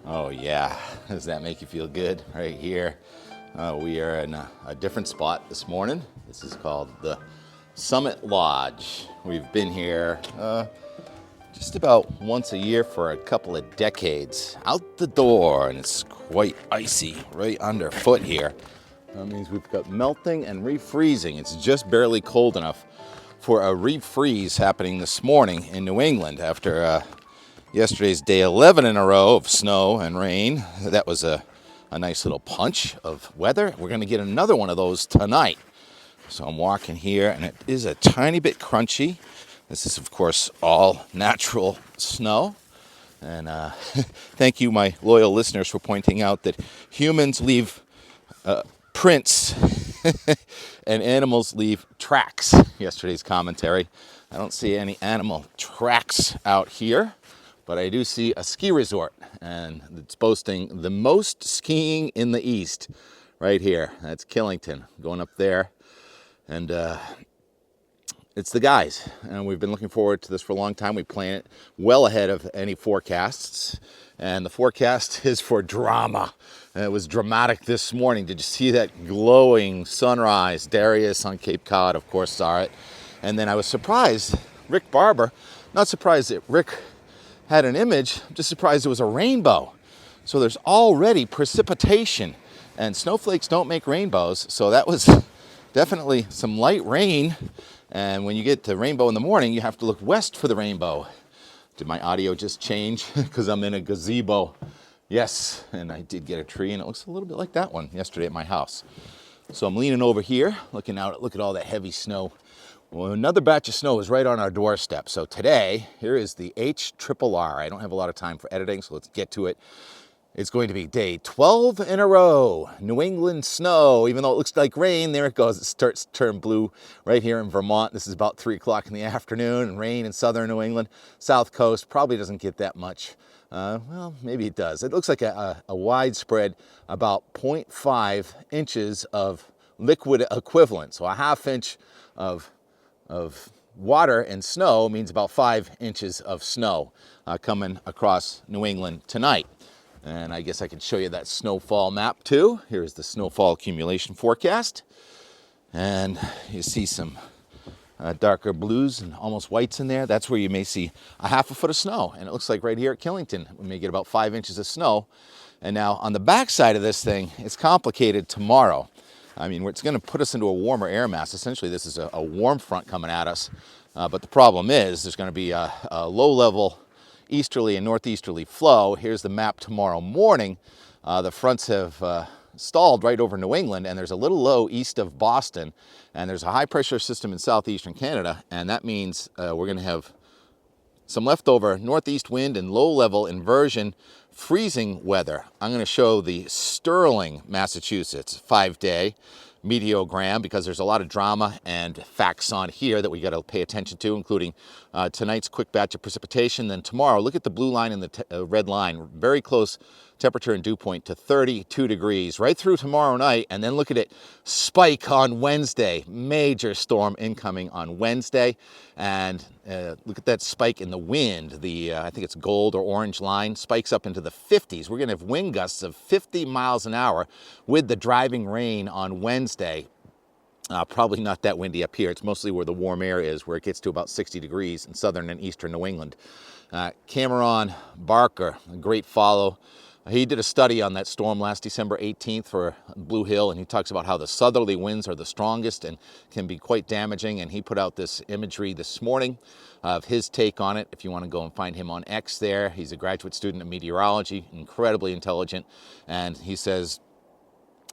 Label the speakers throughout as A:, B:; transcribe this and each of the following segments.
A: Oh yeah, does that make you feel good? Right here, we are in a different spot this morning. This is called the Summit Lodge. We've been here just about once a year for a couple of decades. Out the door, and it's quite icy right underfoot here. That means we've got melting and refreezing. It's just barely cold enough for a refreeze happening this morning in New England after yesterday's day 11 in a row of snow and rain. That was a nice little punch of weather. We're going to get another one of those tonight. So I'm walking here, and it is a tiny bit crunchy. This is, of course, all natural snow. And thank you, my loyal listeners, for pointing out that humans leave prints and animals leave tracks. Yesterday's commentary. I don't see any animal tracks out here, but I do see a ski resort, and it's boasting the most skiing in the East right here. That's Killington, going up there. And it's the guys, and we've been looking forward to this for a long time. We plan it well ahead of any forecasts, and the forecast is for drama. And it was dramatic this morning. Did you see that glowing sunrise? Darius on Cape Cod, of course, saw it. And then I was surprised, Rick Barber, not surprised that Rick had an image, I'm just surprised it was a rainbow. So there's already precipitation, and snowflakes don't make rainbows, so that was definitely some light rain. And when you get to rainbow in the morning, you have to look west for the rainbow. Did my audio just change? Because I'm in a gazebo. Yes, and I did get a tree, and it looks a little bit like that one yesterday at my house. So I'm leaning over here, looking out, look at all that heavy snow. Well, another batch of snow is right on our doorstep. So today, here is the HRRR. I don't have a lot of time for editing, so let's get to it. It's going to be day 12 in a row. New England snow, even though it looks like rain, there it goes. It starts to turn blue right here in Vermont. This is about 3 o'clock in the afternoon, and rain in southern New England. South coast probably doesn't get that much. Well, maybe it does. It looks like a widespread, about 0.5 inches of liquid equivalent. So a half inch of water and snow means about 5 inches of snow coming across New England tonight. And I guess I can show you that snowfall map too. Here's the snowfall accumulation forecast. And you see some darker blues and almost whites in there. That's where you may see a half a foot of snow. And it looks like right here at Killington, we may get about 5 inches of snow. And now on the back side of this thing, it's complicated tomorrow. I mean, it's going to put us into a warmer air mass. Essentially, this is a warm front coming at us. But the problem is there's going to be a low-level easterly and northeasterly flow. Here's the map tomorrow morning. The fronts have stalled right over New England, and there's a little low east of Boston, and there's a high-pressure system in southeastern Canada, and that means we're going to have some leftover northeast wind and low-level inversion freezing weather. I'm going to show the Sterling, Massachusetts 5-day meteogram because there's a lot of drama and facts on here that we got to pay attention to, including tonight's quick batch of precipitation. Then tomorrow, look at the blue line and the red line, very close temperature and dew point to 32 degrees right through tomorrow night. And then look at it spike on Wednesday. Major storm incoming on Wednesday. And look at that spike in the wind. I think it's gold or orange line spikes up into the 50s. We're going to have wind gusts of 50 miles an hour with the driving rain on Wednesday. Probably not that windy up here. It's mostly where the warm air is, where it gets to about 60 degrees in southern and eastern New England. Cameron Barker, a great follow. He did a study on that storm last December 18th for Blue Hill, and he talks about how the southerly winds are the strongest and can be quite damaging. And he put out this imagery this morning of his take on it. If you want to go and find him on X there, he's a graduate student of meteorology, incredibly intelligent. And he says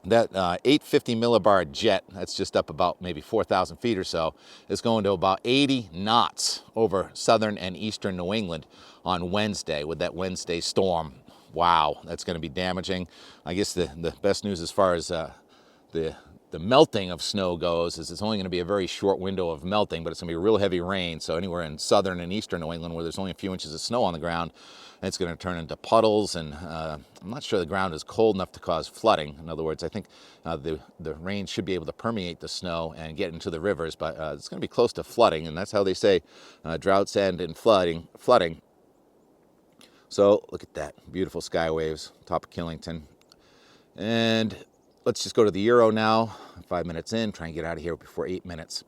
A: that 850 millibar jet, that's just up about maybe 4,000 feet or so, is going to about 80 knots over southern and eastern New England on Wednesday with that Wednesday storm. Wow, that's going to be damaging. I guess the best news as far as the melting of snow goes is it's only going to be a very short window of melting, but it's going to be real heavy rain. So anywhere in southern and eastern New England where there's only a few inches of snow on the ground, it's going to turn into puddles. And I'm not sure the ground is cold enough to cause flooding. In other words, I think the rain should be able to permeate the snow and get into the rivers, but it's going to be close to flooding. And that's how they say droughts end in flooding. So look at that, beautiful sky waves, top of Killington. And let's just go to the Euro now. 5 minutes in, try and get out of here before 8 minutes.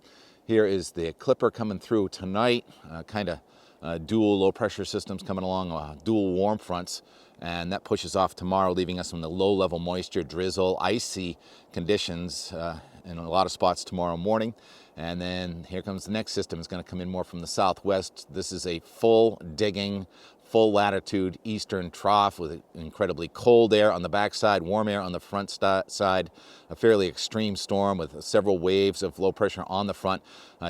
A: Here is the Clipper coming through tonight, kind of dual low pressure systems coming along, dual warm fronts, and that pushes off tomorrow, leaving us in the low level moisture, drizzle, icy conditions in a lot of spots tomorrow morning. And then here comes the next system. It's going to come in more from the southwest. This is a full digging, full latitude eastern trough with incredibly cold air on the backside, warm air on the front side, a fairly extreme storm with several waves of low pressure on the front,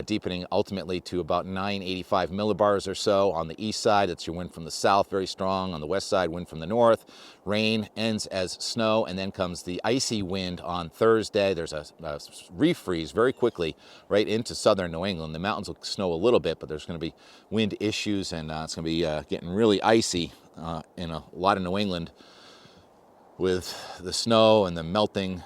A: deepening ultimately to about 985 millibars or so. On the east side, it's your wind from the south, very strong. On the west side, wind from the north. Rain ends as snow, and then comes the icy wind on Thursday. There's a refreeze very quickly right into southern New England. The mountains will snow a little bit, but there's going to be wind issues, and it's going to be getting really icy in a lot of New England with the snow and the melting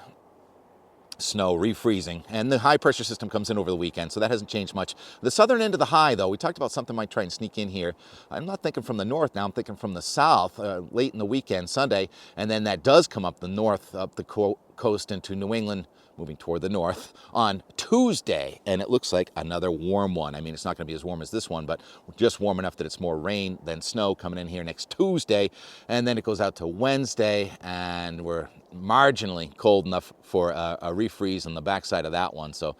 A: snow refreezing. And the high pressure system comes in over the weekend, so that hasn't changed much. The southern end of the high, though, we talked about something might try and sneak in here. I'm not thinking from the north now, I'm thinking from the south late in the weekend, Sunday, and then that does come up the north, up the coast into New England, moving toward the north on Tuesday, and it looks like another warm one. I mean, it's not going to be as warm as this one, but just warm enough that it's more rain than snow coming in here next Tuesday, and then it goes out to Wednesday, and we're marginally cold enough for a refreeze on the backside of that one. So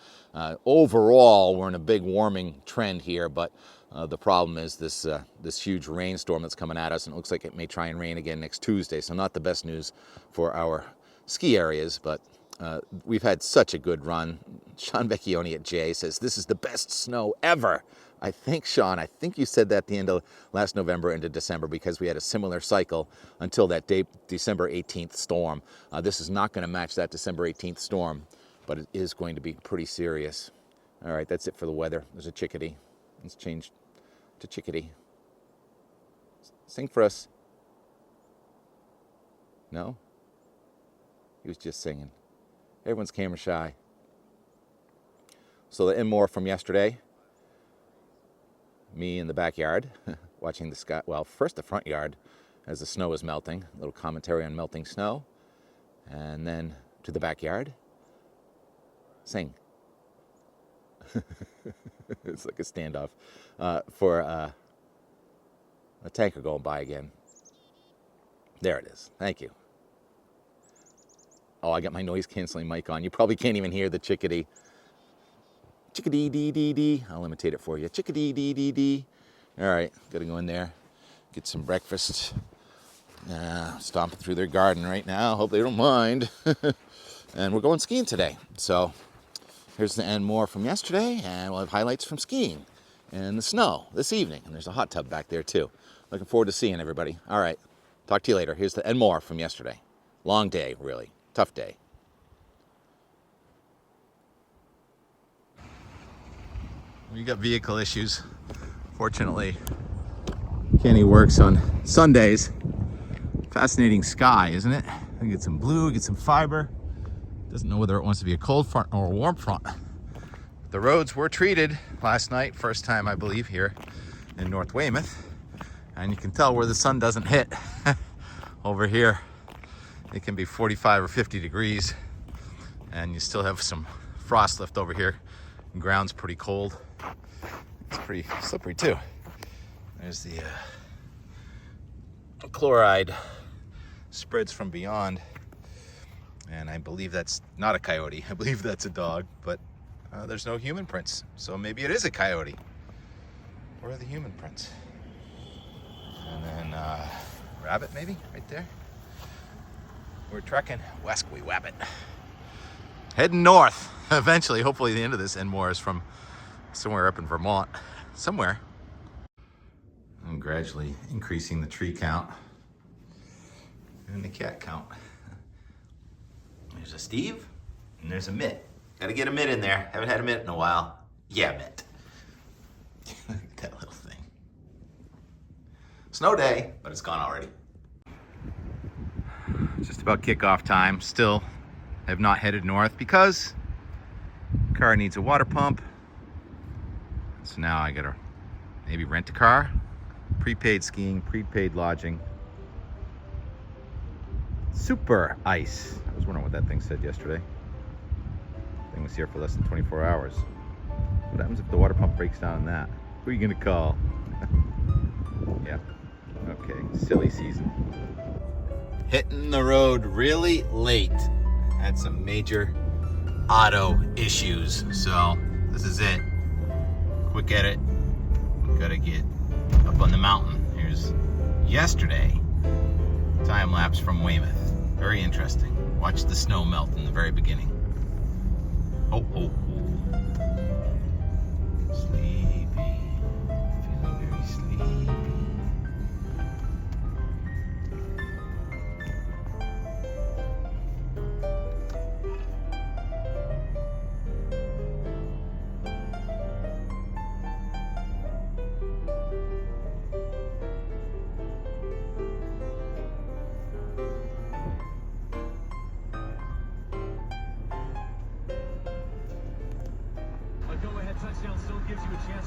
A: overall, we're in a big warming trend here, but the problem is this huge rainstorm that's coming at us, and it looks like it may try and rain again next Tuesday. So not the best news for our ski areas, but we've had such a good run. Sean Vecchione at Jay says, this is the best snow ever. I think, Sean, I think you said that at the end of last November into December, because we had a similar cycle until that December 18th storm. This is not going to match that December 18th storm, but it is going to be pretty serious. All right, that's it for the weather. There's a chickadee. Let's change to chickadee. Sing for us. No? He was just singing. Everyone's camera shy. So the more from yesterday, me in the backyard watching the sky. Well, first the front yard as the snow is melting, a little commentary on melting snow, and then to the backyard, sing. It's like a standoff for a tanker going by again. There it is. Thank you. Oh, I got my noise canceling mic on. You probably can't even hear the chickadee. Chickadee dee dee dee. I'll imitate it for you. Chickadee dee dee dee. All right, gotta go in there, get some breakfast. Stomping through their garden right now. Hope they don't mind. And we're going skiing today. So here's the and more from yesterday, and we'll have highlights from skiing and the snow this evening. And there's a hot tub back there too. Looking forward to seeing everybody. All right, talk to you later. Here's the and more from yesterday. Long day, really. Tough day. We got vehicle issues. Fortunately, Kenny works on Sundays. Fascinating sky, isn't it? I get some blue, get some fiber. Doesn't know whether it wants to be a cold front or a warm front. The roads were treated last night, first time I believe here in North Weymouth. And you can tell where the sun doesn't hit. Over here, it can be 45 or 50 degrees and you still have some frost left over here. The ground's pretty cold. It's pretty slippery too. There's the chloride spreads from beyond, and I believe that's not a coyote. I believe that's a dog, but there's no human prints, so maybe it is a coyote. Where are the human prints? And then rabbit maybe right there. We're trekking west, we wabbit. Heading north eventually. Hopefully the end of this and more is from somewhere up in Vermont, somewhere. I'm gradually increasing the tree count and the cat count. There's a Steve and there's a Mitt. Gotta get a Mitt in there. Haven't had a Mitt in a while. Yeah, Mitt. Look at that little thing. Snow day, but it's gone already. Just about kickoff time. Still have not headed north because car needs a water pump. So now I gotta maybe rent a car Prepaid skiing, prepaid lodging. Super ice. I was wondering what that thing said yesterday. Thing was here for less than 24 hours. What happens if the water pump breaks down in that? Who are you gonna call? Yeah. Okay. Silly season. Hitting the road really late. Had some major auto issues, so this is it. Quick edit. Gotta get up on the mountain. Here's yesterday. Time lapse from Weymouth. Very interesting. Watch the snow melt in the very beginning. Oh, oh, oh. Sleepy. Feeling very sleepy.
B: Touchdown still gives you a chance.